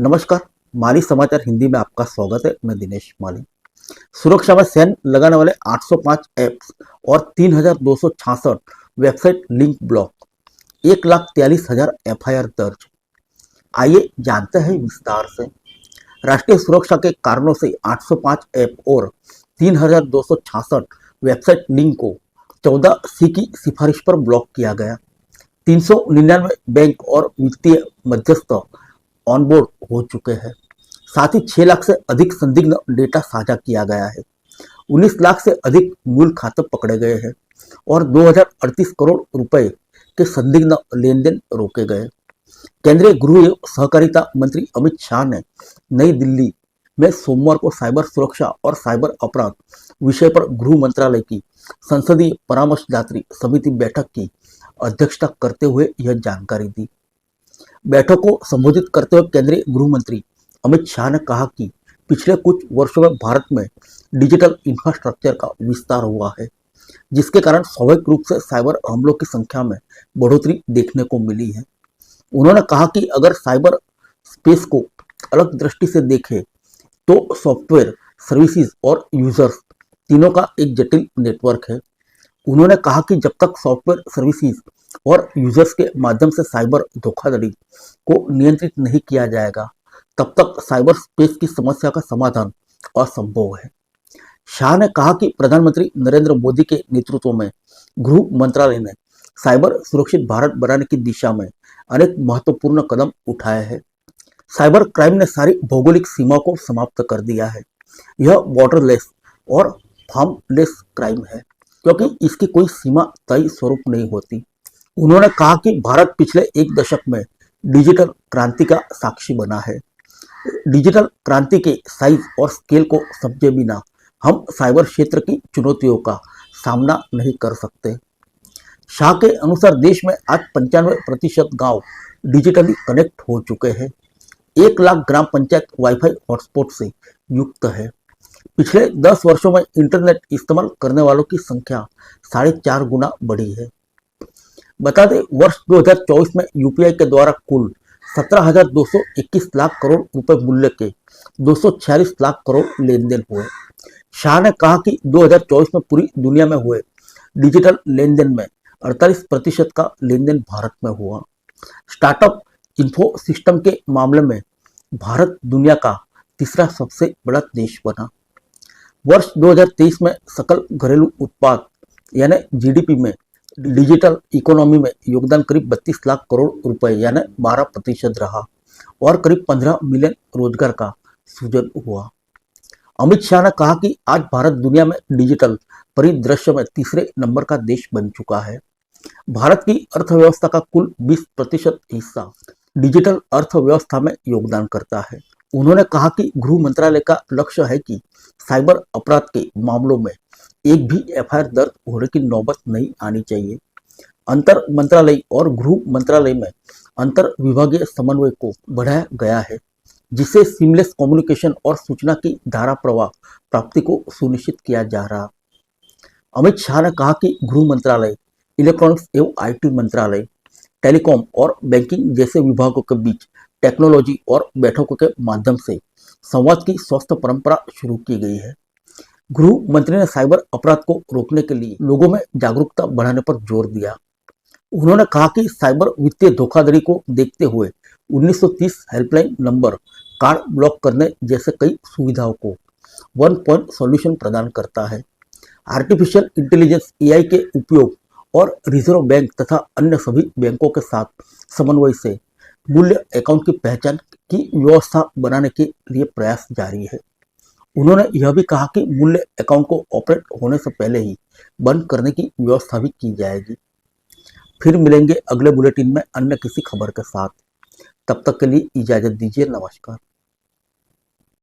नमस्कार। माली समाचार हिंदी में आपका स्वागत है। मैं दिनेश माली। सुरक्षा में सैन लगाने वाले 805 ऐप्स और 3,266 वेबसाइट लिंक ब्लॉक, 1,43,000 एफआईआर दर्ज। आइए जानते हैं विस्तार से। राष्ट्रीय सुरक्षा के कारणों से 805 ऐप और 3,266 वेबसाइट लिंक को 14 सी की सिफारिश पर ब्लॉक किया गया। 399 बैंक और वित्तीय मध्यस्थ ऑनबोर्ड हो चुके हैं। साथ ही 6 लाख से अधिक संदिग्ध डेटा साझा किया गया है। 19 लाख से अधिक मूल खाते पकड़े गए हैं और 2,038 करोड़ रुपए के संदिग्ध लेन देन रोके गए। केंद्रीय गृह एवं सहकारिता मंत्री अमित शाह ने नई दिल्ली में सोमवार को साइबर सुरक्षा और साइबर अपराध विषय पर गृह मंत्रालय की संसदीय परामर्शदात्री समिति बैठक की अध्यक्षता करते हुए यह जानकारी दी। बैठक को संबोधित करते हुए केंद्रीय गृह मंत्री अमित शाह ने कहा कि पिछले कुछ वर्षों में भारत में डिजिटल इंफ्रास्ट्रक्चर का विस्तार हुआ है, जिसके कारण स्वाभाविक रूप से साइबर हमलों की संख्या में बढ़ोतरी देखने को मिली है। उन्होंने कहा कि अगर साइबर स्पेस को अलग दृष्टि से देखें तो सॉफ्टवेयर, सर्विसेज और यूजर्स तीनों का एक जटिल नेटवर्क है। उन्होंने कहा कि जब तक सॉफ्टवेयर, सर्विसेज और यूजर्स के माध्यम से साइबर धोखाधड़ी को नियंत्रित नहीं किया जाएगा, तब तक साइबर स्पेस की समस्या का समाधान असंभव है। शाह ने कहा कि प्रधानमंत्री नरेंद्र मोदी के नेतृत्व में गृह मंत्रालय ने साइबर सुरक्षित भारत बनाने की दिशा में अनेक महत्वपूर्ण कदम उठाए हैं। साइबर क्राइम ने सारी भौगोलिक सीमा को समाप्त कर दिया है। यह बॉर्डरलेस और फार्मलेस क्राइम है, क्योंकि इसकी कोई सीमा तय स्वरूप नहीं होती। उन्होंने कहा कि भारत पिछले एक दशक में डिजिटल क्रांति का साक्षी बना है। डिजिटल क्रांति के साइज और स्केल को समझे बिना हम साइबर क्षेत्र की चुनौतियों का सामना नहीं कर सकते। शाह के अनुसार देश में आज 95% गांव डिजिटली कनेक्ट हो चुके हैं। 1 लाख ग्राम पंचायत वाईफाई हॉटस्पॉट से युक्त है। पिछले 10 वर्षों में इंटरनेट इस्तेमाल करने वालों की संख्या 4.5 गुना बढ़ी है। बता दें, वर्ष 2024 में यूपीआई के द्वारा कुल 17,221 लाख करोड़ रुपए मूल्य के 246 लाख करोड़ लेन देन हुए। शाह ने कहा कि 2024 में पूरी दुनिया में हुए डिजिटल लेन देन में 48% का लेन देन भारत में हुआ। स्टार्टअप इन्फो सिस्टम के मामले में भारत दुनिया का तीसरा सबसे बड़ा देश बना। वर्ष 2023 में सकल घरेलू उत्पाद यानी जीडीपी में डिजिटल इकोनॉमी में योगदान करीब 32 लाख करोड़ रुपए यानी 12% रहा और करीब 15 मिलियन रोजगार का सृजन हुआ। अमित शाह ने कहा कि आज भारत दुनिया में डिजिटल परिदृश्य में तीसरे नंबर का देश बन चुका है। भारत की अर्थव्यवस्था का कुल 20% हिस्सा डिजिटल अर्थव्यवस्था में योगदान करता है। उन्होंने कहा कि गृह मंत्रालय का लक्ष्य है कि साइबर अपराध के मामलों में एक भी एफआईआर दर्ज होने की नौबत नहीं आनी चाहिए। अंतर मंत्रालय और गृह मंत्रालय में अंतर विभागीय समन्वय को बढ़ाया गया है, जिससे सीमलेस कम्युनिकेशन और सूचना की धारा प्रवाह प्राप्ति को सुनिश्चित किया जा रहा। अमित शाह ने कहा कि गृह मंत्रालय, इलेक्ट्रॉनिक्स एवं आईटी मंत्रालय, टेलीकॉम और बैंकिंग जैसे विभागों के बीच टेक्नोलॉजी और बैठकों के माध्यम से संवाद की स्वस्थ परंपरा शुरू की गई है। गृह मंत्री ने साइबर अपराध को रोकने के लिए लोगों में जागरूकता बढ़ाने पर जोर दिया। उन्होंने कहा कि साइबर वित्तीय धोखाधड़ी को देखते हुए 1930 हेल्पलाइन नंबर, कार्ड ब्लॉक करने जैसे कई सुविधाओं को वन पॉइंट सॉल्यूशन प्रदान करता है। आर्टिफिशियल इंटेलिजेंस एआई के उपयोग और रिजर्व बैंक तथा अन्य सभी बैंकों के साथ समन्वय से मूल्य अकाउंट की पहचान की व्यवस्था बनाने के लिए प्रयास जारी है। उन्होंने यह भी कहा कि मूल्य अकाउंट को ऑपरेट होने से पहले ही बंद करने की व्यवस्था भी की जाएगी। फिर मिलेंगे अगले बुलेटिन में अन्य किसी खबर के साथ। तब तक के लिए इजाजत दीजिए। नमस्कार।